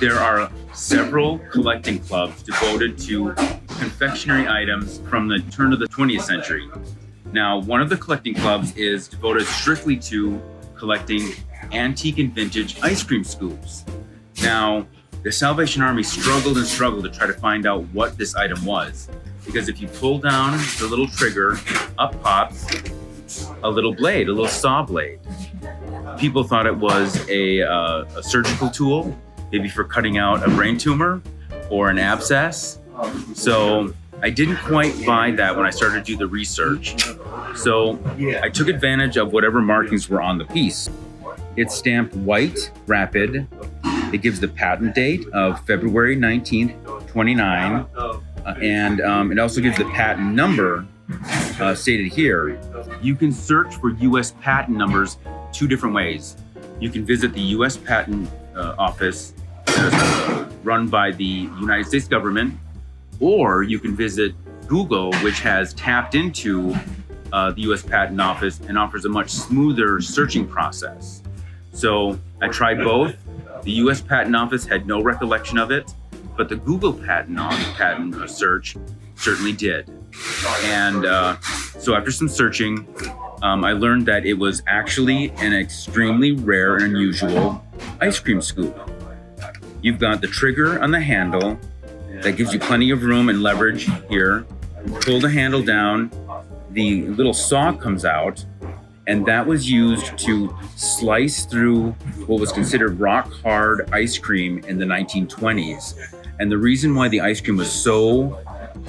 There are several collecting clubs devoted to confectionery items from the turn of the 20th century. Now, one of the collecting clubs is devoted strictly to collecting antique and vintage ice cream scoops. Now, the Salvation Army struggled and struggled to try to find out what this item was. Because if you pull down the little trigger, up pops a little blade, a little saw blade. People thought it was a surgical tool, maybe for cutting out a brain tumor or an abscess. So I didn't quite buy that when I started to do the research. So I took advantage of whatever markings were on the piece. It's stamped white, rapid. It gives the patent date of February 19th, 29. And it also gives the patent number stated here. You can search for U.S. patent numbers two different ways. You can visit the U.S. Patent Office run by the United States government, or you can visit Google, which has tapped into the U.S. Patent Office and offers a much smoother searching process. So I tried both. The U.S. Patent Office had no recollection of it, but the Google patent search certainly did. And so after some searching, I learned that it was actually an extremely rare and unusual ice cream scoop. You've got the trigger on the handle that gives you plenty of room and leverage here. Pull the handle down, the little saw comes out, and that was used to slice through what was considered rock hard ice cream in the 1920s. And the reason why the ice cream was so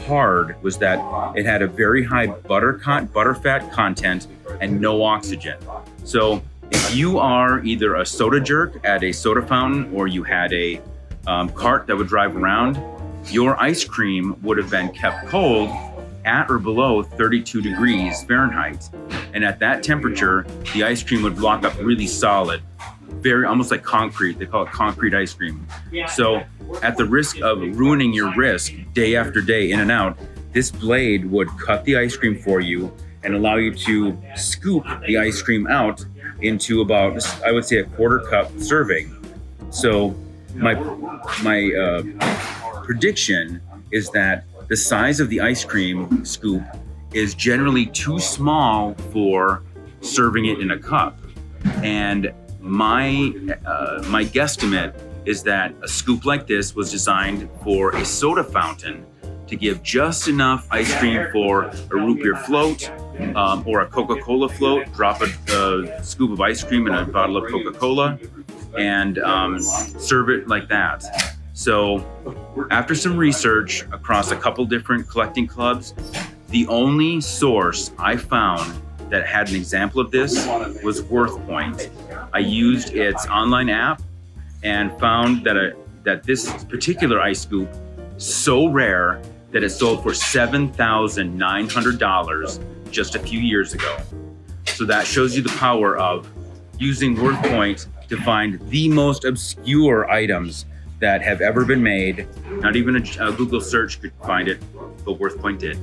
hard was that it had a very high butterfat content and no oxygen. So if you are either a soda jerk at a soda fountain or you had a cart that would drive around, your ice cream would have been kept cold at or below 32 degrees Fahrenheit. And at that temperature, the ice cream would block up really solid, very almost like concrete. They call it concrete ice cream. So at the risk of ruining your wrist day after day in and out, this blade would cut the ice cream for you and allow you to scoop the ice cream out into about, I would say, a quarter cup serving. So my prediction is that the size of the ice cream scoop is generally too small for serving it in a cup. And my guesstimate is that a scoop like this was designed for a soda fountain to give just enough ice cream for a root beer float or a Coca-Cola float. Drop a scoop of ice cream in a bottle of Coca-Cola and serve it like that. So after some research across a couple different collecting clubs, the only source I found that had an example of this was WorthPoint. I used its online app and found that this particular ice scoop is so rare that it sold for $7,900 just a few years ago. So that shows you the power of using WorthPoint to find the most obscure items that have ever been made. Not even a Google search could find it, but WorthPoint did.